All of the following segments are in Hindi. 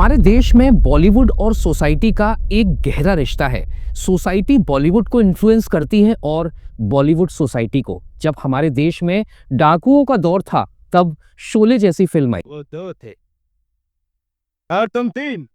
हमारे देश में बॉलीवुड और सोसाइटी का एक गहरा रिश्ता है। सोसाइटी बॉलीवुड को इन्फ्लुएंस करती है और बॉलीवुड सोसाइटी को। जब हमारे देश में डाकुओं का दौर था, तब शोले जैसी फिल्म आई। वो दो थे और तुम तीन,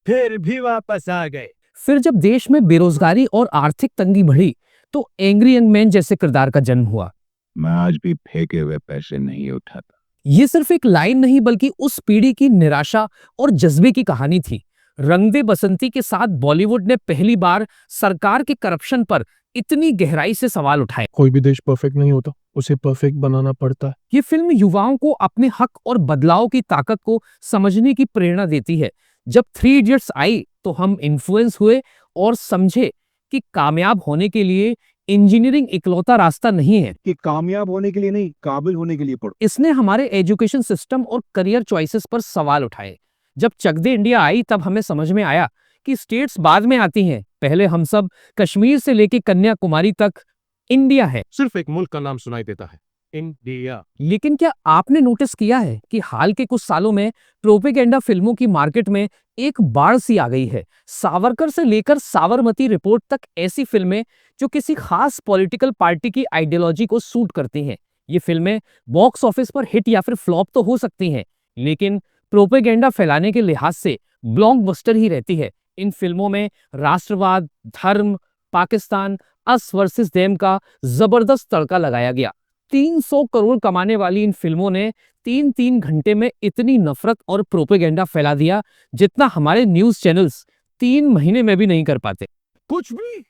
फिर भी वापस आ गए। फिर जब देश में बेरोजगारी और आर्थिक तंगी बढ़ी, तो एंग्री यंग मैन जैसे किरदार का जन्म हुआ। मैं आज भी फेंके हुए पैसे नहीं उठाता। ये सिर्फ एक लाइन नहीं, बल्कि उस पीढ़ी की निराशा और जज्बे की कहानी थी। रंग दे बसंती के साथ बॉलीवुड ने पहली बार सरकार के करप्शन पर इतनी गहराई से सवाल उठाए। कोई भी देश परफेक्ट नहीं होता, उसे परफेक्ट बनाना पड़ता है। ये फिल्म युवाओं को अपने हक और बदलाव की ताकत को समझने की प्रेरणा देती है। जब थ्री इडियट्स आई, तो हम इन्फ्लुएंस हुए और समझे कि कामयाब होने के लिए इंजीनियरिंग इकलौता रास्ता नहीं है। कि कामयाब होने के लिए नहीं, काबिल होने के लिए पढ़ो। इसने हमारे एजुकेशन सिस्टम और करियर चॉइसेस पर सवाल उठाए। जब चक दे इंडिया आई, तब हमें समझ में आया कि स्टेट्स बाद में आती हैं, पहले हम सब कश्मीर से लेके कन्याकुमारी तक इंडिया है। सिर्फ एक मुल्क का नाम सुनाई देता है, इंडिया। लेकिन क्या आपने नोटिस किया है कि हाल के कुछ सालों में प्रोपेगेंडा फिल्मों की मार्केट में एक बाढ़ सी आ गई है। सावरकर से लेकर साबरमती रिपोर्ट तक ऐसी फिल्में जो किसी खास पॉलिटिकल पार्टी की आइडियोलॉजी को सूट करती हैं। ये फिल्में बॉक्स ऑफिस पर हिट या फिर फ्लॉप तो हो सकती हैं, लेकिन प्रोपेगेंडा फैलाने के लिहाज से ब्लॉकबस्टर ही रहती है। इन फिल्मों में राष्ट्रवाद, धर्म, पाकिस्तान, अस वर्सेस देम का जबरदस्त तड़का लगाया गया। 300 करोड़ कमाने वाली इन फिल्मों ने 3-3 घंटे में इतनी नफरत और प्रोपेगेंडा फैला दिया, जितना हमारे न्यूज चैनल्स 3 महीने में भी नहीं कर पाते। कुछ भी।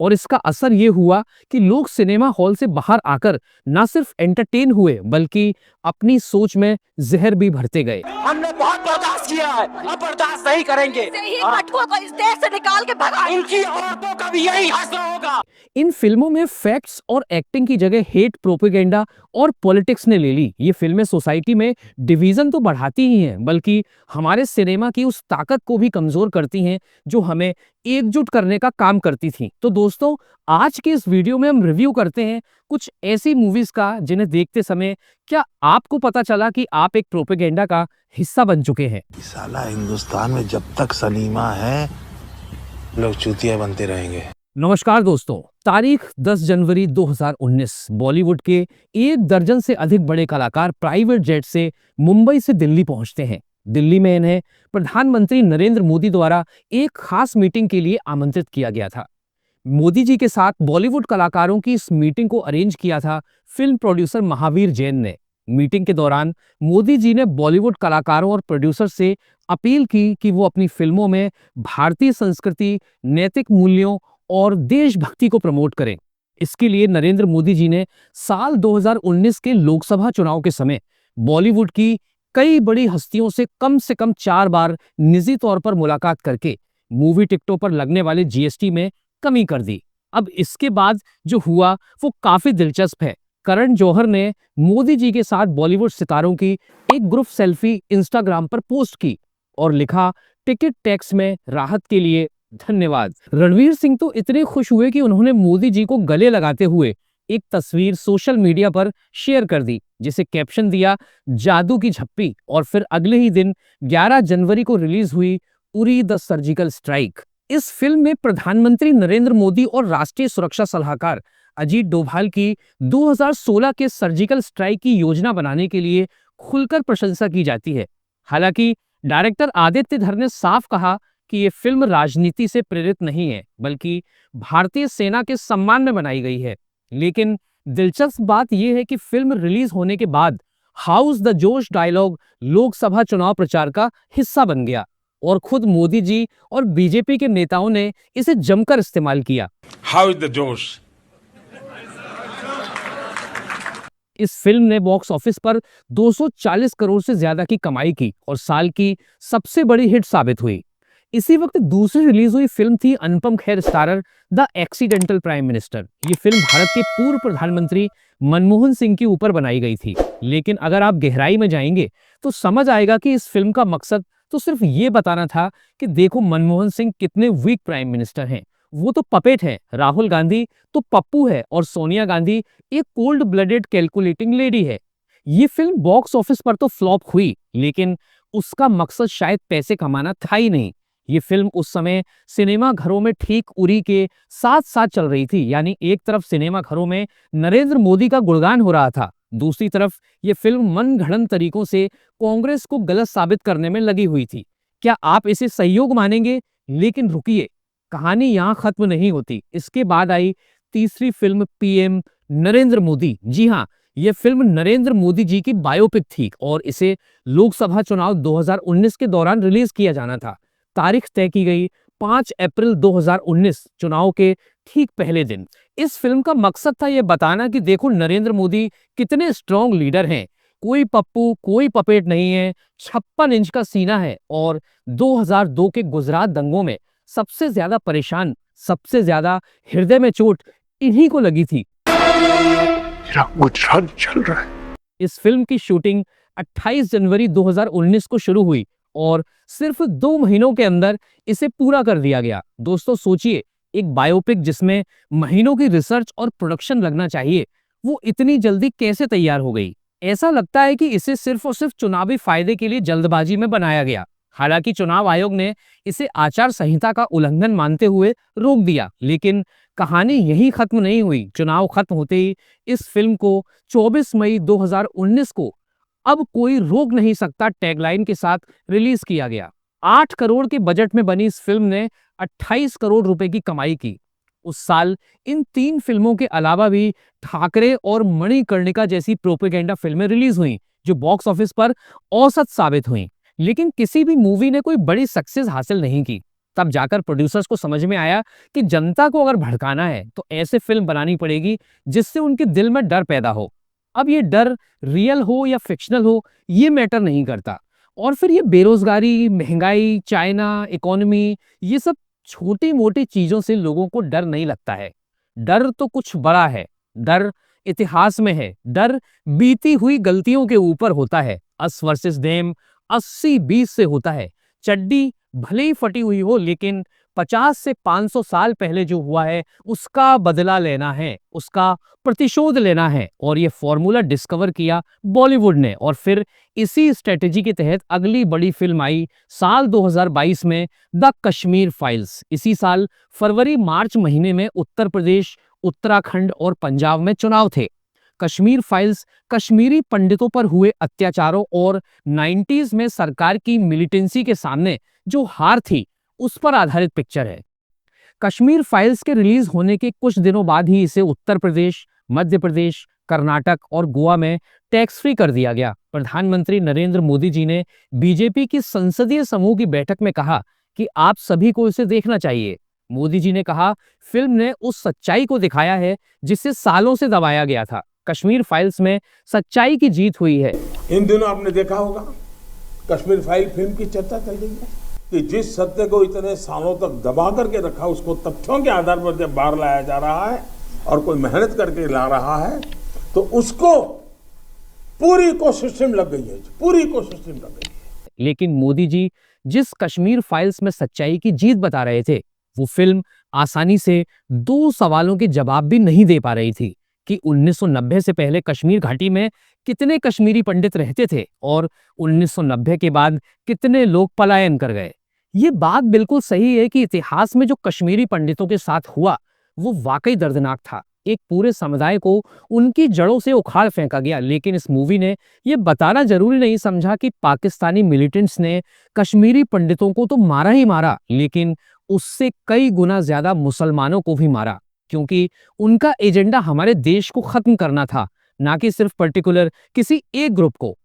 और इसका असर ये हुआ कि लोग सिनेमा हॉल से बाहर आकर ना सिर्फ एंटरटेन हुए, बल्कि अपनी सोच में जहर भी भरते गए। हमने बहुत बर्दाश्त किया है, अब बर्दाश्त नहीं करेंगे। कठुआ को इस देश से निकाल के भगा। इनकी औरतों का भी यही हश्र होगा। इन फिल्मों में फैक्ट्स और एक्टिंग की जगह हेट, प्रोपेगेंडा और पॉलिटिक्स ने ले ली। ये फिल्में सोसाइटी में डिवीजन तो बढ़ाती ही हैं, बल्कि हमारे सिनेमा की उस ताकत को भी कमजोर करती हैं जो हमें एकजुट करने का काम करती थी। तो दोस्तों, आज के इस वीडियो में हम रिव्यू करते हैं कुछ ऐसी मूवीज का जिन्हें देखते समय क्या आपको पता चला कि आप एक प्रोपेगेंडा का हिस्सा बन चुके हैं। साला हिंदुस्तान में जब तक सलीमा है, लोग चूतिया बनते रहेंगे। नमस्कार दोस्तों, तारीख 10 जनवरी 2019। बॉलीवुड के 1 दर्जन से अधिक बड़े कलाकार प्राइवेट जेट से मुंबई से दिल्ली पहुंचते हैं। दिल्ली में इन्हें प्रधानमंत्री नरेंद्र मोदी द्वारा एक खास मीटिंग के लिए आमंत्रित किया गया था। मोदी जी के साथ बॉलीवुड कलाकारों की इस मीटिंग को अरेंज किया था फिल्म प्रोड्यूसर महावीर जैन ने। मीटिंग के दौरान मोदी जी ने बॉलीवुड कलाकारों और प्रोड्यूसर से अपील की कि वो अपनी फिल्मों में भारतीय संस्कृति, नैतिक मूल्यों और देशभक्ति को प्रमोट करें। इसके लिए नरेंद्र मोदी जी ने साल 2019 के लोकसभा चुनाव के समय बॉलीवुड की कई बड़ी हस्तियों से कम 4 बार निजी तौर पर मुलाकात करके मूवी टिकटों पर लगने वाले जीएसटी में कमी कर दी। अब इसके बाद जो हुआ वो काफी दिलचस्प है। करण जौहर ने मोदी जी के साथ बॉलीवुड सितारों की एक ग्रुप सेल्फी इंस्टाग्राम पर पोस्ट की और लिखा, टिकट टैक्स में राहत के लिए धन्यवाद। रणवीर सिंह तो इतने खुश हुए कि उन्होंने मोदी जी को गले लगाते हुए एक तस्वीर सोशल मीडिया पर शेयर कर दी, जिसे कैप्शन दिया, जादू की झप्पी। और फिर अगले ही दिन 11 जनवरी को रिलीज हुई उरी द सर्जिकल स्ट्राइक। इस फिल्म में प्रधानमंत्री नरेंद्र मोदी और राष्ट्रीय सुरक्षा सलाहकार अजीत डोभाल की 2016 के सर्जिकल स्ट्राइक की योजना बनाने के लिए खुलकर प्रशंसा की जाती है। हालांकि डायरेक्टर आदित्य धर ने साफ कहा कि ये फिल्म राजनीति से प्रेरित नहीं है, बल्कि भारतीय सेना के सम्मान में बनाई गई है। लेकिन दिलचस्प बात यह है कि फिल्म रिलीज होने के बाद हाउस द जोश डायलॉग लोकसभा चुनाव प्रचार का हिस्सा बन गया और खुद मोदी जी और बीजेपी के नेताओं ने इसे जमकर इस्तेमाल किया। हाउ इज द जोश? इस फिल्म ने बॉक्स ऑफिस पर 240 करोड़ से ज्यादा की कमाई की और साल की सबसे बड़ी हिट साबित हुई। इसी वक्त दूसरी रिलीज हुई फिल्म थी Anupam Kher starrer the accidental prime minister. ये फिल्म भारत के पूर्व प्रधानमंत्री मनमोहन सिंह के ऊपर बनाई गई थी। लेकिन अगर आप गहराई में जाएंगे तो समझ आएगा कि इस फिल्म का मकसद तो सिर्फ ये बताना था कि देखो मनमोहन सिंह कितने वीक प्राइम मिनिस्टर हैं। वो तो पपेट है, राहुल गांधी तो पप्पू है और सोनिया गांधी एक कोल्ड ब्लडेड कैलकुलेटिंग लेडी है। ये फिल्म बॉक्स ऑफिस पर तो फ्लॉप हुई, लेकिन उसका मकसद शायद पैसे कमाना था ही नहीं। ये फिल्म उस समय सिनेमा घरों में ठीक उरी के साथ साथ चल रही थी, यानी एक तरफ सिनेमा घरों में नरेंद्र मोदी का गुणगान हो रहा था, दूसरी तरफ ये फिल्म मनगढ़ंत तरीकों से कांग्रेस को गलत साबित करने में लगी हुई थी। क्या आप इसे सहयोग मानेंगे? लेकिन रुकिए, कहानी यहाँ खत्म नहीं होती। इसके बाद आई तीसरी फिल्म पीएम नरेंद्र मोदी। जी हाँ, यह फिल्म नरेंद्र मोदी जी की बायोपिक थी और इसे लोकसभा चुनाव 2019 के दौरान रिलीज किया जाना था। तारीख तय की गई 5 अप्रैल 2019, चुनाव के ठीक पहले दिन। इस फिल्म का मकसद था यह बताना कि देखो नरेंद्र मोदी कितने स्ट्रॉन्ग लीडर हैं, कोई पप्पू कोई पपेट नहीं है, 56 इंच का सीना है और 2002 के गुजरात दंगों में सबसे ज्यादा परेशान, सबसे ज्यादा हृदय में चोट इन्हीं को लगी थी। मेरा गुजरात चल रहा है। इस फिल्म की शूटिंग 28 जनवरी 2019 को शुरू हुई और सिर्फ 2 महीनों के अंदर इसे पूरा कर दिया गया। दोस्तों सोचिए, एक बायोपिक जिसमें महीनों की रिसर्च और प्रोडक्शन लगना चाहिए, वो इतनी जल्दी कैसे तैयार हो गई? ऐसा लगता है कि इसे सिर्फ और सिर्फ चुनावी फायदे के लिए जल्दबाजी में बनाया गया। हालांकि चुनाव आयोग ने इसे आचार संहिता का उल्लंघन मानते हुए रोक दिया, लेकिन कहानी यही खत्म नहीं हुई। चुनाव खत्म होते ही इस फिल्म को 24 मई 2019 को अब कोई रोक नहीं सकता टैगलाइन के साथ रिलीज किया गया। 8 करोड़ के बजट में बनी इस फिल्म ने 28 करोड़ रुपए की कमाई की। उस साल इन 3 फिल्मों के अलावा भी ठाकरे और मणिकर्णिका जैसी प्रोपेगेंडा फिल्में रिलीज हुईं, जो बॉक्स ऑफिस पर औसत साबित हुईं, लेकिन किसी भी मूवी ने कोई बड़ी सक्सेस हासिल नहीं की। तब जाकर प्रोड्यूसर्स को समझ में आया कि जनता को अगर भड़काना है तो ऐसे फिल्म बनानी पड़ेगी जिससे उनके दिल में डर पैदा हो। अब ये डर रियल हो या फिक्शनल हो, ये मैटर नहीं करता। और फिर ये बेरोजगारी, महंगाई, चाइना, इकोनॉमी, ये सब छोटी मोटी चीजों से लोगों को डर नहीं लगता है। डर तो कुछ बड़ा है। डर इतिहास में है। डर बीती हुई गलतियों के ऊपर होता है। अस वर्सेस देम 80-20 से होता है। चड्डी भले ही फटी हुई हो, लेकिन 50 से 500 साल पहले जो हुआ है उसका बदला लेना है, उसका प्रतिशोध लेना है। और ये फॉर्मूला डिस्कवर किया बॉलीवुड ने, और फिर इसी स्ट्रेटेजी के तहत अगली बड़ी फिल्म आई साल 2022 में, द कश्मीर फाइल्स। इसी साल फरवरी मार्च महीने में उत्तर प्रदेश, उत्तराखंड और पंजाब में चुनाव थे। कश्मीर फाइल्स कश्मीरी पंडितों पर हुए अत्याचारों और 90s में सरकार की मिलिटेंसी के सामने जो हार थी उस पर आधारित पिक्चर है। कश्मीर फाइल्स के रिलीज होने के कुछ दिनों बाद ही इसे उत्तर प्रदेश, मध्य प्रदेश, कर्नाटक और गोवा में टैक्स फ्री कर दिया गया। प्रधानमंत्री नरेंद्र मोदी जी ने बीजेपी की संसदीय समूह की बैठक में कहा कि आप सभी को इसे देखना चाहिए। मोदी जी ने कहा, फिल्म ने उस सच्चाई को दिखाया है जिसे सालों से दबाया गया था। कश्मीर फाइल्स में सच्चाई की जीत हुई है। इन दिनों आपने देखा होगा कश्मीर फाइल फिल्म की चर्चा चल रही है कि जिस सत्य को इतने सालों तक दबा करके रखा, उसको तथ्यों के आधार पर जब बाहर लाया जा रहा है और कोई मेहनत करके ला रहा है, तो उसको पूरी इकोसिस्टम लग गई है, पूरी इकोसिस्टम लग गई है। लेकिन मोदी जी जिस कश्मीर फाइल्स में सच्चाई की जीत बता रहे थे, वो फिल्म आसानी से 2 सवालों के जवाब भी नहीं दे पा रही थी कि 1990 से पहले कश्मीर घाटी में कितने कश्मीरी पंडित रहते थे और 1990 के बाद कितने लोग पलायन कर गए। ये बात बिल्कुल सही है कि इतिहास में जो कश्मीरी पंडितों के साथ हुआ वो वाकई दर्दनाक था। एक पूरे समुदाय को उनकी जड़ों से उखाड़ फेंका गया। लेकिन इस मूवी ने यह बताना जरूरी नहीं समझा कि पाकिस्तानी मिलिटेंट्स ने कश्मीरी पंडितों को तो मारा ही मारा, लेकिन उससे कई गुना ज्यादा मुसलमानों को भी मारा, क्योंकि उनका एजेंडा हमारे देश को खत्म करना था, ना कि सिर्फ पर्टिकुलर किसी एक ग्रुप को।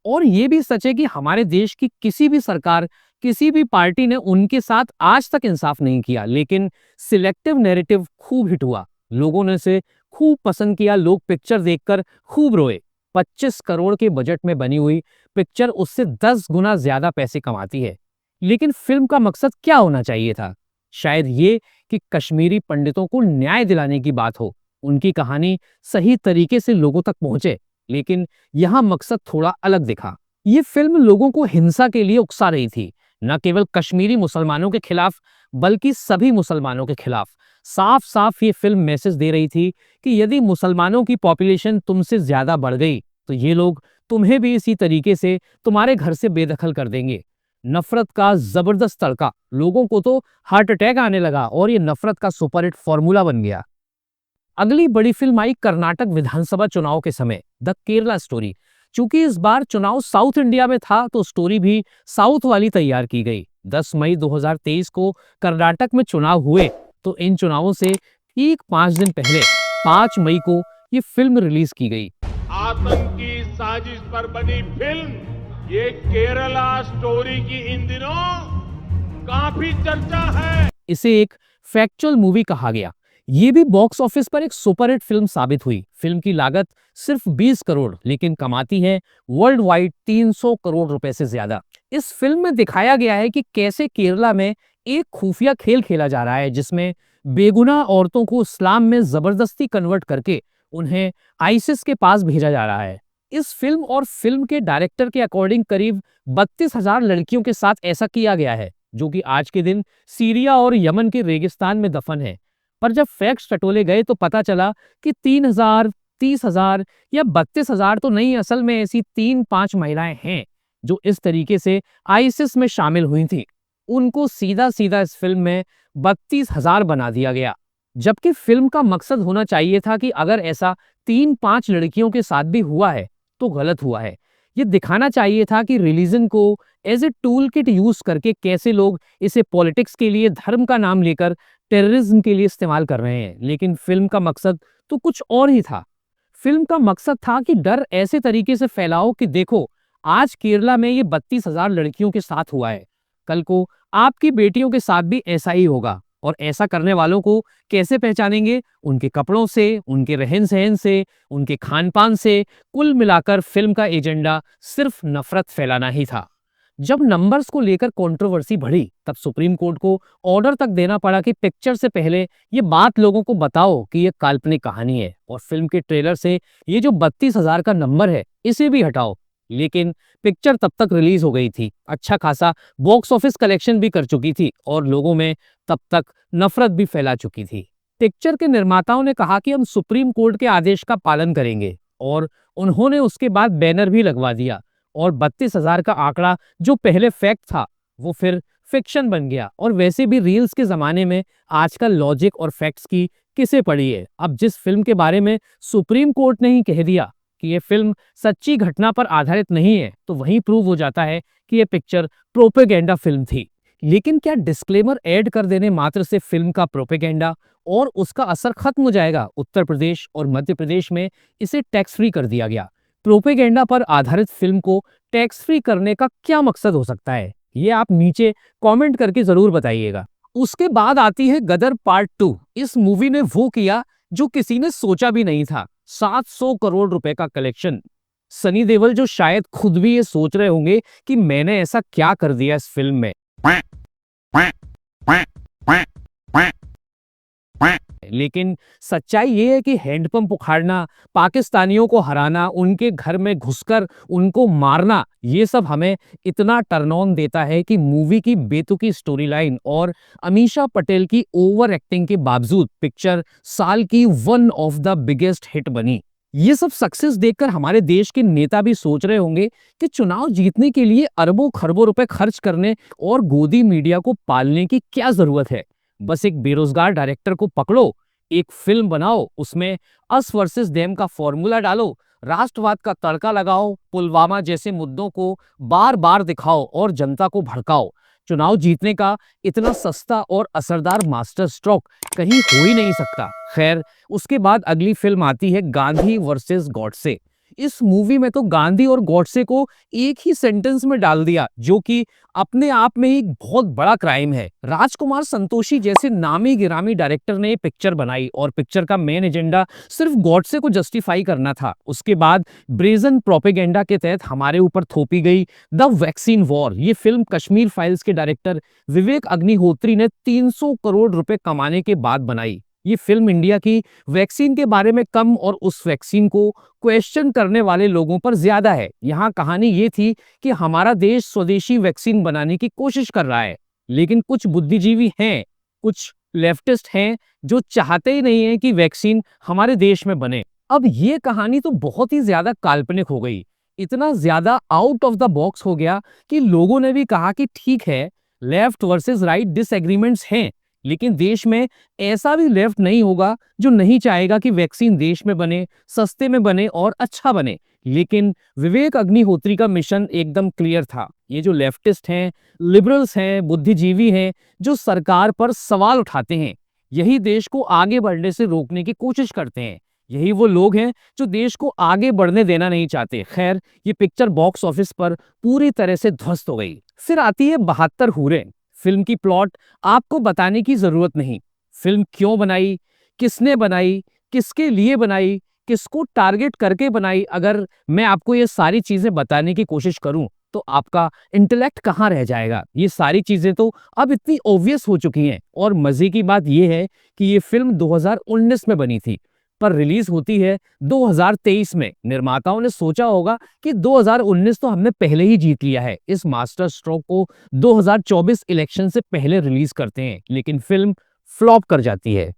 और ये भी सच है कि हमारे देश की किसी भी सरकार, किसी भी पार्टी ने उनके साथ आज तक इंसाफ नहीं किया। लेकिन सिलेक्टिव नैरेटिव खूब हिट हुआ, लोगों ने इसे खूब पसंद किया, लोग पिक्चर देखकर खूब रोए। 25 करोड़ के बजट में बनी हुई पिक्चर उससे 10 गुना ज्यादा पैसे कमाती है। लेकिन फिल्म का मकसद क्या होना चाहिए था? शायद ये कि कश्मीरी पंडितों को न्याय दिलाने की बात हो, उनकी कहानी सही तरीके से लोगों तक पहुंचे। लेकिन यहां मकसद थोड़ा अलग दिखा। ये फिल्म लोगों को हिंसा के लिए उकसा रही थी, न केवल कश्मीरी मुसलमानों के खिलाफ बल्कि सभी मुसलमानों के खिलाफ। साफ साफ ये फिल्म मैसेज दे रही थी कि यदि मुसलमानों की पॉपुलेशन तुमसे ज्यादा बढ़ गई तो ये लोग तुम्हें भी इसी तरीके से तुम्हारे घर से बेदखल कर देंगे। नफरत का जबरदस्त तड़का, लोगों को तो हार्ट अटैक आने लगा और ये नफरत का सुपरहिट फॉर्मूला बन गया। अगली बड़ी फिल्म आई कर्नाटक विधानसभा चुनाव के समय, द केरला स्टोरी। चूंकि इस बार चुनाव साउथ इंडिया में था तो स्टोरी भी साउथ वाली तैयार की गई। 10 मई 2023 को कर्नाटक में चुनाव हुए तो इन चुनावों से ठीक 5 दिन पहले 5 मई को ये फिल्म रिलीज की गई। आतंकी साजिश पर बनी फिल्म ये केरला स्टोरी की इन दिनों काफी चर्चा है। इसे एक फैक्चुअल मूवी कहा गया। ये भी बॉक्स ऑफिस पर एक सुपरहिट फिल्म साबित हुई। फिल्म की लागत सिर्फ 20 करोड़ लेकिन कमाती है वर्ल्ड वाइड 300 करोड़ रुपए से ज्यादा। इस फिल्म में दिखाया गया है कि कैसे केरला में एक खुफिया खेल खेला जा रहा है जिसमें बेगुनाह औरतों को इस्लाम में जबरदस्ती कन्वर्ट करके उन्हें आईसिस के पास भेजा जा रहा है। इस फिल्म और फिल्म के डायरेक्टर के अकॉर्डिंग करीब 32,000 लड़कियों के साथ ऐसा किया गया है जो कि आज के दिन सीरिया और यमन के रेगिस्तान में दफन है। पर जब फैक्ट्स टटोले गए तो पता चला कि 3,000, 30,000 या 32,000 तो नहीं, असल में ऐसी 3-5 महिलाएं हैं जो इस तरीके से आईसिस में शामिल हुई थी। उनको सीधा सीधा इस फिल्म में 32,000 बना दिया गया, जबकि फिल्म का मकसद होना चाहिए था कि अगर ऐसा 3-5 लड़कियों के साथ भी हुआ है तो गलत हुआ है। ये दिखाना चाहिए था कि रिलीजन को as a tool kit use करके कैसे लोग इसे पॉलिटिक्स के लिए, धर्म का नाम लेकर टेररिज्म के लिए इस्तेमाल कर रहे हैं। लेकिन फिल्म का मकसद तो कुछ और ही था। फिल्म का मकसद था कि डर ऐसे तरीके से फैलाओ कि देखो आज केरला में ये 32,000 लड़कियों के साथ हुआ है, कल को आपकी बेटियों के साथ भी ऐसा ही होगा। और ऐसा करने वालों को कैसे पहचानेंगे? उनके कपड़ों से, उनके रहन सहन से, उनके खान पान से। कुल मिलाकर फिल्म का एजेंडा सिर्फ नफरत फैलाना ही था। जब नंबर्स को लेकर कंट्रोवर्सी बढ़ी तब सुप्रीम कोर्ट को ऑर्डर तक देना पड़ा कि पिक्चर से पहले ये बात लोगों को बताओ कि ये काल्पनिक कहानी है और फिल्म के ट्रेलर से ये जो 32,000 का नंबर है इसे भी हटाओ। लेकिन पिक्चर तब तक रिलीज हो गई थी, अच्छा खासा बॉक्स ऑफिस कलेक्शन भी कर चुकी थी और लोगों में तब तक नफरत भी फैला चुकी थी। पिक्चर के निर्माताओं ने कहा कि हम सुप्रीम कोर्ट के आदेश का पालन करेंगे और उन्होंने उसके बाद बैनर भी लगवा दिया और 32,000 का आंकड़ा जो पहले फैक्ट था वो फिर फिक्शन बन गया। और वैसे भी रील्स के जमाने में आजकल लॉजिक और फैक्ट्स की किसे पड़ी है। अब जिस फिल्म के बारे में सुप्रीम कोर्ट ने ही कह दिया कि ये फिल्म सच्ची घटना पर आधारित नहीं है तो वहीं प्रूव हो जाता है कि ये पिक्चर प्रोपेगेंडा फिल्म थी। लेकिन क्या डिस्क्लेमर ऐड कर देने मात्र से फिल्म का प्रोपेगेंडा और उसका असर खत्म हो जाएगा? उत्तर प्रदेश और मध्य प्रदेश में इसे टैक्स फ्री कर दिया गया। प्रोपेगेंडा पर आधारित फिल्म को टैक्स फ्री करने का क्या मकसद हो सकता है? ये आप नीचे कमेंट करके जरूर बताइएगा। उसके बाद आती है गदर पार्ट 2। इस मूवी ने वो किया जो किसी ने सोचा भी नहीं था, 700 करोड़ रुपए का कलेक्शन। सनी देओल जो शायद खुद भी ये सोच रहे होंगे कि मैंने ऐसा क्या कर दिया इस फिल्म में। लेकिन सच्चाई ये है कि हैंडपंप उखाड़ना, पाकिस्तानियों को हराना, उनके घर में घुसकर उनको मारना, ये सब हमें इतना टर्न ऑन देता है कि मूवी की बेतुकी स्टोरी लाइन और अमीषा पटेल की ओवर एक्टिंग के बावजूद पिक्चर साल की one of the biggest hit बनी। ये सब सक्सेस देखकर हमारे देश के नेता भी सोच रहे होंगे कि चुनाव जीतने के लिए अरबों खरबों रुपए खर्च करने और गोदी मीडिया को पालने की क्या जरूरत है। बस एक बेरोजगार डायरेक्टर को पकड़ो, एक फिल्म बनाओ, उसमें अस वर्सेस देम का फॉर्मूला डालो, राष्ट्रवाद का तड़का लगाओ, पुलवामा जैसे मुद्दों को बार बार दिखाओ और जनता को भड़काओ। चुनाव जीतने का इतना सस्ता और असरदार मास्टर स्ट्रोक कहीं हो ही नहीं सकता। खैर, उसके बाद अगली फिल्म आती है गांधी वर्सेस गॉडसे। इस मूवी में तो गांधी और गॉडसे को एक ही सेंटेंस में डाल दिया, जो कि अपने आप में ही बहुत बड़ा क्राइम है। राजकुमार संतोषी जैसे नामी गिरामी डायरेक्टर ने ये पिक्चर बनाई और पिक्चर का मेन एजेंडा सिर्फ गॉडसे को जस्टिफाई करना था। उसके बाद ब्रेजन प्रोपेगेंडा के तहत हमारे ऊपर थोपी गई द वैक्सीन वॉर। ये फिल्म कश्मीर फाइल्स के डायरेक्टर विवेक अग्निहोत्री ने 300 करोड़ रुपए कमाने के बाद बनाई। ये फिल्म इंडिया की वैक्सीन के बारे में कम और उस वैक्सीन को क्वेश्चन करने वाले लोगों पर ज्यादा है। यहाँ कहानी ये थी कि हमारा देश स्वदेशी वैक्सीन बनाने की कोशिश कर रहा है, लेकिन कुछ बुद्धिजीवी हैं, कुछ लेफ्टिस्ट हैं जो चाहते ही नहीं है कि वैक्सीन हमारे देश में बने। अब ये कहानी तो बहुत ही ज्यादा काल्पनिक हो गई, इतना ज्यादा आउट ऑफ द बॉक्स हो गया कि लोगों ने भी कहा कि ठीक है, लेफ्ट वर्सेस राइट डिसएग्रीमेंट्स हैं, लेकिन देश में ऐसा भी लेफ्ट नहीं होगा जो नहीं चाहेगा कि वैक्सीन देश में बने, सस्ते में बने और अच्छा बने। लेकिन विवेक अग्निहोत्री का मिशन एकदम क्लियर था। ये जो लेफ्टिस्ट हैं, लिबरल्स हैं, बुद्धिजीवी हैं, जो सरकार पर सवाल उठाते हैं, यही देश को आगे बढ़ने से रोकने की कोशिश करते हैं। यही वो लोग हैं जो देश को आगे बढ़ने देना नहीं चाहते। खैर, ये पिक्चर बॉक्स ऑफिस पर पूरी तरह से ध्वस्त हो गई। फिर आती है 72 हूरें। फिल्म की प्लॉट आपको बताने की जरूरत नहीं। फिल्म क्यों बनाई, किसने बनाई, किसके लिए बनाई, किसको टारगेट करके बनाई, अगर मैं आपको ये सारी चीजें बताने की कोशिश करूं तो आपका इंटेलेक्ट कहाँ रह जाएगा। ये सारी चीजें तो अब इतनी ऑब्वियस हो चुकी हैं। और मजे की बात यह है कि ये फिल्म 2019 में बनी थी, पर रिलीज होती है 2023 में। निर्माताओं ने सोचा होगा कि 2019 तो हमने पहले ही जीत लिया है, इस मास्टर स्ट्रोक को 2024 इलेक्शन से पहले रिलीज करते हैं, लेकिन फिल्म फ्लॉप कर जाती है।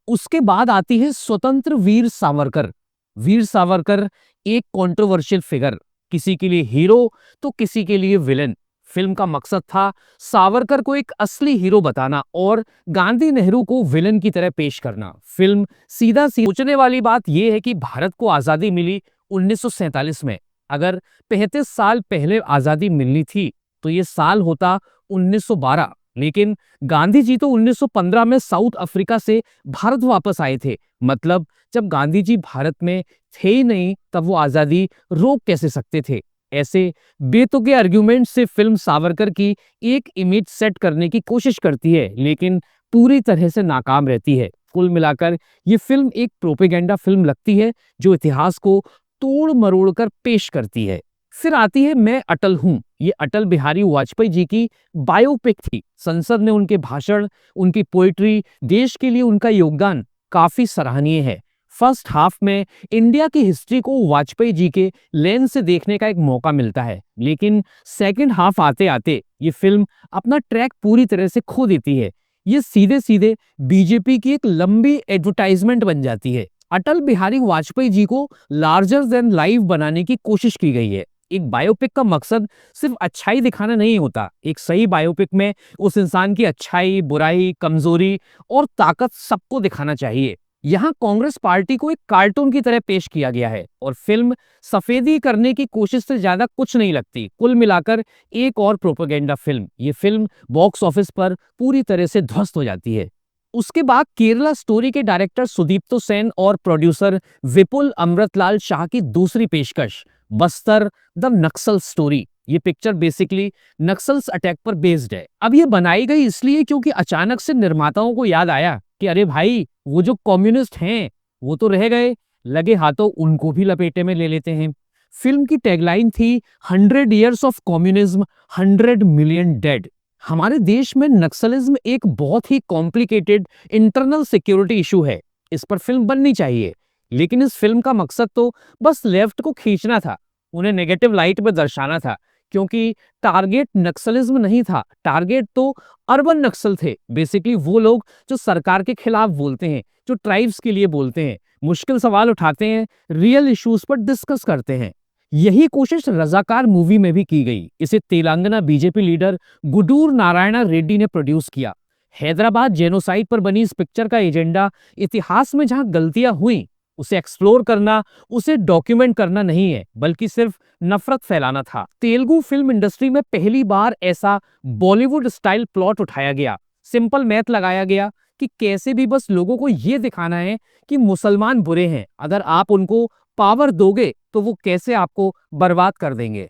उसके बाद आती है स्वतंत्र वीर सावरकर। वीर सावरकर एक कंट्रोवर्शियल फिगर, किसी के लिए हीरो तो किसी के लिए विलेन। फिल्म का मकसद था सावरकर को एक असली हीरो बताना और गांधी नेहरू को विलेन की तरह पेश करना। फिल्म सीधा सोचने वाली बात यह है कि भारत को आजादी मिली 1947 में। अगर 35 साल पहले आजादी मिलनी थी तो ये साल होता 1912, लेकिन गांधी जी तो 1915 में साउथ अफ्रीका से भारत वापस आए थे। मतलब जब गांधी जी भारत में थे ही नहीं, तब वो आजादी रोक कैसे सकते थे। ऐसे बेतुके आर्ग्यूमेंट से फिल्म सावरकर की एक इमेज सेट करने की कोशिश करती है, लेकिन पूरी तरह से नाकाम रहती है। कुल मिलाकर ये फिल्म एक प्रोपेगेंडा फिल्म लगती है जो इतिहास को तोड़ मरोड़ कर पेश करती है। फिर आती है मैं अटल हूं। ये अटल बिहारी वाजपेयी जी की बायोपिक थी। संसद में उनके भाषण, उनकी पोएट्री, देश के लिए उनका योगदान काफी सराहनीय है। फर्स्ट हाफ में इंडिया की हिस्ट्री को वाजपेयी जी के लेंस से देखने का एक मौका मिलता है, लेकिन सेकंड हाफ आते आते ये फिल्म अपना ट्रैक पूरी तरह से खो देती है। ये सीधे सीधे बीजेपी की एक लंबी एडवर्टाइजमेंट बन जाती है। अटल बिहारी वाजपेयी जी को लार्जर देन लाइफ बनाने की कोशिश की गई है। एक बायोपिक का मकसद सिर्फ अच्छाई दिखाना नहीं होता। एक सही बायोपिक में उस इंसान की अच्छाई, बुराई, कमजोरी और ताकत सबको दिखाना चाहिए। यहाँ कांग्रेस पार्टी को एक कार्टून की तरह पेश किया गया है और फिल्म सफेदी करने की कोशिश से ज्यादा कुछ नहीं लगती। कुल मिलाकर एक और प्रोपेगेंडा फिल्म। ये फिल्म बॉक्स ऑफिस पर पूरी तरह से ध्वस्त हो जाती है। उसके बाद केरला स्टोरी के डायरेक्टर सुदीप्तो सेन और प्रोड्यूसर विपुल अमृतलाल शाह की दूसरी पेशकश बस्तर द नक्सल स्टोरी। ये पिक्चर बेसिकली नक्सल्स अटैक पर बेस्ड है। अब ये बनाई गई इसलिए क्योंकि अचानक से निर्माताओं को याद आया कि अरे भाई, वो जो कम्युनिस्ट हैं वो तो रह गए, लगे हाथों उनको भी लपेटे में ले लेते हैं। फिल्म की टैगलाइन थी 100 years of communism, 100 million dead. हमारे देश में नक्सलिज्म एक बहुत ही कॉम्प्लिकेटेड इंटरनल सिक्योरिटी इशू है। इस पर फिल्म बननी चाहिए, लेकिन इस फिल्म का मकसद तो बस लेफ्ट को खींचना था, उन्हें नेगेटिव लाइट में दर्शाना था, क्योंकि टारगेट नक्सलिज्म नहीं था, टारगेट तो अर्बन नक्सल थे। बेसिकली वो लोग जो सरकार के खिलाफ बोलते हैं, जो ट्राइब्स के लिए बोलते हैं, मुश्किल सवाल उठाते हैं, रियल इश्यूज पर डिस्कस करते हैं। यही कोशिश रजाकार मूवी में भी की गई। इसे तेलंगाना बीजेपी लीडर गुडूर नारायण रेड्डी ने प्रोड्यूस किया। हैदराबाद जेनोसाइड पर बनी इस पिक्चर का एजेंडा इतिहास में जहां गलतियां हुई उसे एक्सप्लोर करना, उसे डॉक्यूमेंट करना नहीं है, बल्कि सिर्फ नफरत फैलाना था। तेलुगु फिल्म इंडस्ट्री में पहली बार ऐसा बॉलीवुड स्टाइल प्लॉट उठाया गया। सिंपल मैथ लगाया गया कि कैसे भी बस लोगों को यह दिखाना है कि मुसलमान बुरे हैं, अगर आप उनको पावर दोगे तो वो कैसे आपको बर्बाद कर देंगे।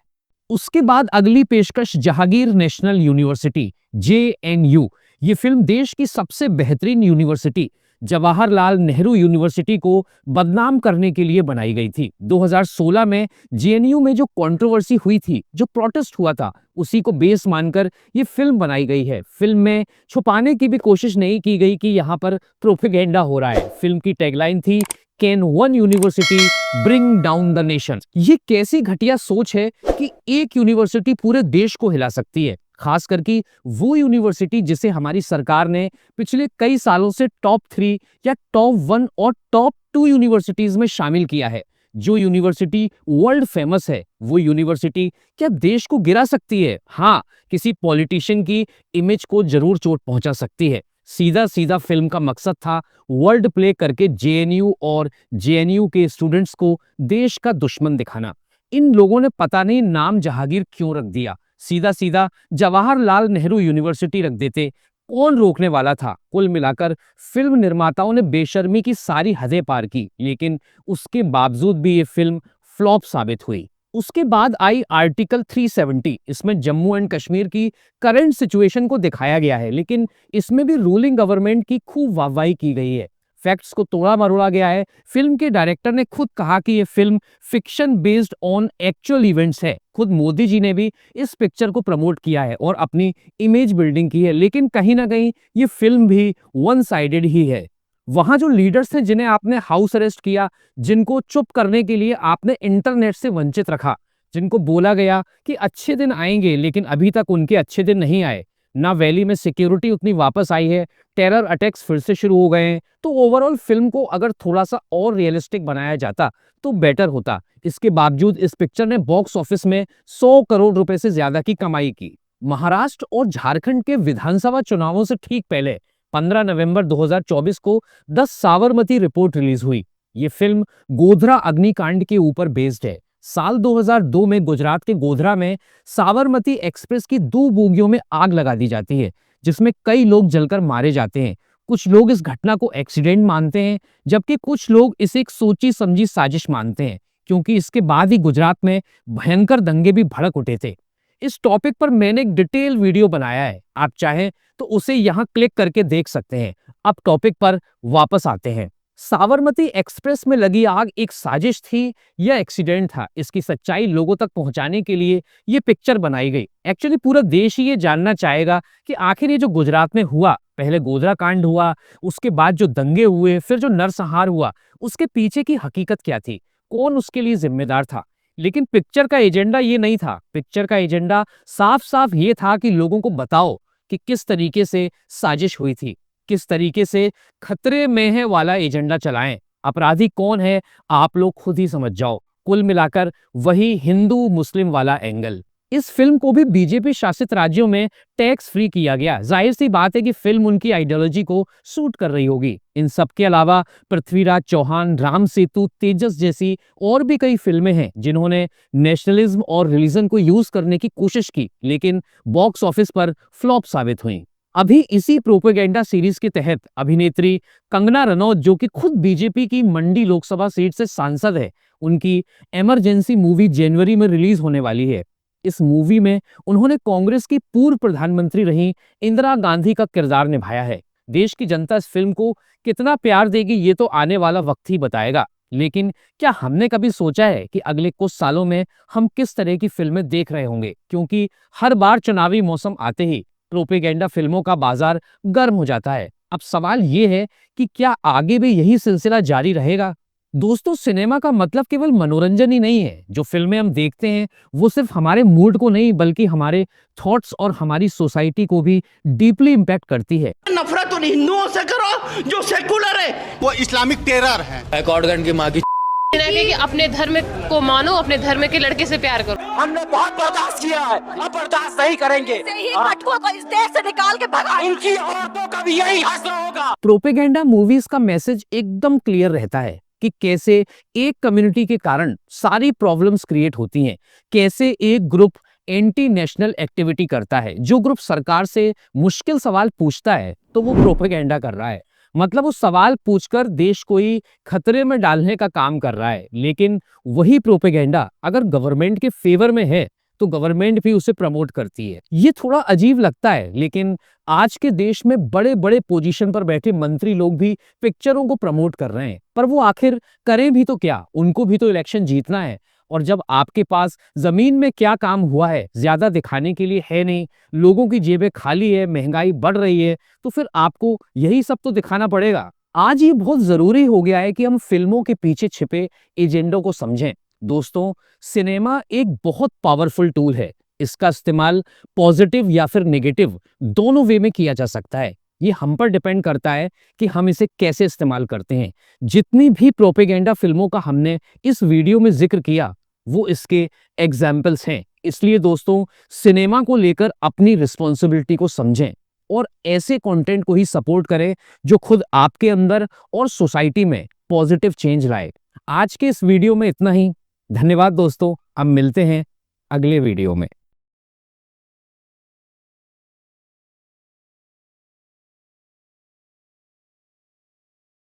उसके बाद अगली पेशकश जहांगीर नेशनल यूनिवर्सिटी JNU। ये फिल्म देश की सबसे बेहतरीन यूनिवर्सिटी जवाहरलाल नेहरू यूनिवर्सिटी को बदनाम करने के लिए बनाई गई थी। 2016 में JNU में जो कंट्रोवर्सी हुई थी, जो प्रोटेस्ट हुआ था, उसी को बेस मानकर ये फिल्म बनाई गई है। फिल्म में छुपाने की भी कोशिश नहीं की गई कि यहाँ पर प्रोपेगेंडा हो रहा है। फिल्म की टैगलाइन थी can one university bring down the nation. ये कैसी घटिया सोच है कि एक यूनिवर्सिटी पूरे देश को हिला सकती है। खास करके वो यूनिवर्सिटी जिसे हमारी सरकार ने पिछले कई सालों से टॉप 3 या टॉप 1 और टॉप 2 यूनिवर्सिटीज में शामिल किया है। जो यूनिवर्सिटी वर्ल्ड फेमस है, वो यूनिवर्सिटी क्या देश को गिरा सकती है? हाँ, किसी पॉलिटिशियन की इमेज को जरूर चोट पहुंचा सकती है। सीधा सीधा फिल्म का मकसद था वर्ल्ड प्ले करके जेएनयू और जेएनयू के स्टूडेंट्स को देश का दुश्मन दिखाना। इन लोगों ने पता नहीं नाम जहांगीर क्यों रख दिया, सीधा सीधा जवाहरलाल नेहरू यूनिवर्सिटी रख देते, कौन रोकने वाला था? कुल मिलाकर फिल्म निर्माताओं ने बेशर्मी की सारी हदें पार की, लेकिन उसके बावजूद भी ये फिल्म फ्लॉप साबित हुई। उसके बाद आई आर्टिकल 370। इसमें जम्मू एंड कश्मीर की करंट सिचुएशन को दिखाया गया है, लेकिन इसमें भी रूलिंग गवर्नमेंट की खूब वाहवाही की गई है। फैक्ट्स को तोड़ा मरोड़ा गया है। फिल्म के डायरेक्टर ने खुद कहा कि ये film fiction based on actual events है। खुद मोदी जी ने भी इस पिक्चर को प्रमोट किया है और अपनी इमेज बिल्डिंग की है, लेकिन कहीं ना कहीं ये फिल्म भी वन साइडेड ही है। वहां जो लीडर्स थे जिन्हें आपने हाउस अरेस्ट किया, जिनको चुप करने के लिए आपने इंटरनेट से वंचित रखा, जिनको बोला गया कि अच्छे दिन आएंगे, लेकिन अभी तक उनके अच्छे दिन नहीं आए, ना वैली में सिक्योरिटी उतनी वापस आई है, टेरर अटैक्स फिर से शुरू हो गए हैं, तो ओवरऑल फिल्म को अगर थोड़ा सा और रियलिस्टिक बनाया जाता तो बेटर होता। इसके बावजूद इस पिक्चर ने बॉक्स ऑफिस में 100 करोड़ रुपए से ज्यादा की कमाई की। महाराष्ट्र और झारखंड के विधानसभा चुनावों से ठीक पहले 15 नवंबर 2024 को द साबरमती रिपोर्ट रिलीज हुई। ये फिल्म गोधरा अग्निकांड के ऊपर बेस्ड है। साल 2002 में गुजरात के गोधरा में साबरमती एक्सप्रेस की 2 बोगियों में आग लगा दी जाती है, जिसमें कई लोग जलकर मारे जाते हैं। कुछ लोग इस घटना को एक्सीडेंट मानते हैं, जबकि कुछ लोग इसे एक सोची समझी साजिश मानते हैं, क्योंकि इसके बाद ही गुजरात में भयंकर दंगे भी भड़क उठे थे। इस टॉपिक पर मैंने एक डिटेल वीडियो बनाया है, आप चाहें तो उसे यहां क्लिक करके देख सकते हैं। अब टॉपिक पर वापस आते हैं। साबरमती एक्सप्रेस में लगी आग एक साजिश थी या एक्सीडेंट था? इसकी सच्चाई लोगों तक पहुंचाने के लिए ये पिक्चर बनाई गई। एक्चुअली पूरा देश ही ये जानना चाहेगा कि आखिर ये जो गुजरात में हुआ, पहले गोधरा कांड हुआ, उसके बाद जो दंगे हुए, फिर जो नरसंहार हुआ, उसके पीछे की हकीकत क्या थी, कौन उसके लिए जिम्मेदार था? लेकिन पिक्चर का एजेंडा ये नहीं था। पिक्चर का एजेंडा साफ साफ ये था कि लोगों को बताओ कि किस तरीके से साजिश हुई थी, किस तरीके से खतरे में है वाला एजेंडा चलाएं। अपराधी कौन है आप लोग खुद ही समझ जाओ। कुल मिलाकर वही हिंदू मुस्लिम वाला एंगल। इस फिल्म को भी बीजेपी शासित राज्यों में टैक्स फ्री किया गया। जाहिर सी बात है कि फिल्म उनकी आइडियोलॉजी को सूट कर रही होगी। इन सब के अलावा पृथ्वीराज चौहान, राम सेतु, तेजस जैसी और भी कई फिल्में हैं जिन्होंने नेशनलिज्म और रिलीजन को यूज करने की कोशिश की, लेकिन बॉक्स ऑफिस पर फ्लॉप साबित हुई। अभी इसी प्रोपेगेंडा सीरीज के तहत अभिनेत्री कंगना रनौत, जो कि खुद बीजेपी की मंडी लोकसभा सीट से सांसद है, उनकी इमरजेंसी मूवी जनवरी में रिलीज होने वाली है। इस मूवी में उन्होंने कांग्रेस की पूर्व प्रधानमंत्री रही इंदिरा गांधी का किरदार निभाया है। देश की जनता इस फिल्म को कितना प्यार देगी ये तो आने वाला वक्त ही बताएगा। लेकिन क्या हमने कभी सोचा है कि अगले कुछ सालों में हम किस तरह की फिल्में देख रहे होंगे? क्योंकि हर बार चुनावी मौसम आते ही प्रोपेगेंडा फिल्मों का बाजार गर्म हो जाता है। अब सवाल ये है कि क्या आगे भी यही सिलसिला जारी रहेगा? दोस्तों, सिनेमा का मतलब केवल मनोरंजन ही नहीं है। जो फिल्में हम देखते हैं वो सिर्फ हमारे मूड को नहीं, बल्कि हमारे थॉट्स और हमारी सोसाइटी को भी डीपली इम्पैक्ट करती है। नफरत उन हिंदुओं से करो जो सेकुलर है, वो इस्लामिक टेरर है। अकॉर्डगन की माँ की कि अपने धर्म को मानो, अपने धर्म के लड़के से प्यार करो। हमने बहुत बर्दाश्त किया है, अब बर्दाश्त नहीं करेंगे। कठुआ को इस देश से निकाल के भगा, इनकी औरतों का भी यही हश्र होगा। प्रोपेगेंडा मूवीज का मैसेज एकदम क्लियर रहता है कि कैसे एक कम्युनिटी के कारण सारी प्रॉब्लम्स क्रिएट होती हैं, कैसे एक ग्रुप एंटी नेशनल एक्टिविटी करता है। जो ग्रुप सरकार से मुश्किल सवाल पूछता है तो वो प्रोपेगेंडा कर रहा है, मतलब वो सवाल पूछकर देश को ही खतरे में डालने का काम कर रहा है। लेकिन वही प्रोपेगेंडा अगर गवर्नमेंट के फेवर में है तो गवर्नमेंट भी उसे प्रमोट करती है। ये थोड़ा अजीब लगता है, लेकिन आज के देश में बड़े बड़े पोजीशन पर बैठे मंत्री लोग भी पिक्चरों को प्रमोट कर रहे हैं, पर वो आखिर करें भी तो क्या? उनको भी तो इलेक्शन जीतना है। और जब आपके पास जमीन में क्या काम हुआ है ज्यादा दिखाने के लिए है नहीं, लोगों की जेबें खाली है, महंगाई बढ़ रही है, तो फिर आपको यही सब तो दिखाना पड़ेगा। आज ये बहुत जरूरी हो गया है कि हम फिल्मों के पीछे छिपे एजेंडों को समझें। दोस्तों, सिनेमा एक बहुत पावरफुल टूल है। इसका इस्तेमाल पॉजिटिव या फिर नेगेटिव दोनों वे में किया जा सकता है। ये हम पर डिपेंड करता है कि हम इसे कैसे इस्तेमाल करते हैं। जितनी भी प्रोपेगेंडा फिल्मों का हमने इस वीडियो में जिक्र किया वो इसके एग्जाम्पल्स हैं। इसलिए दोस्तों, सिनेमा को लेकर अपनी रिस्पॉन्सिबिलिटी को समझें और ऐसे कंटेंट को ही सपोर्ट करें जो खुद आपके अंदर और सोसाइटी में पॉजिटिव चेंज लाए। आज के इस वीडियो में इतना ही। धन्यवाद दोस्तों, अब मिलते हैं अगले वीडियो में।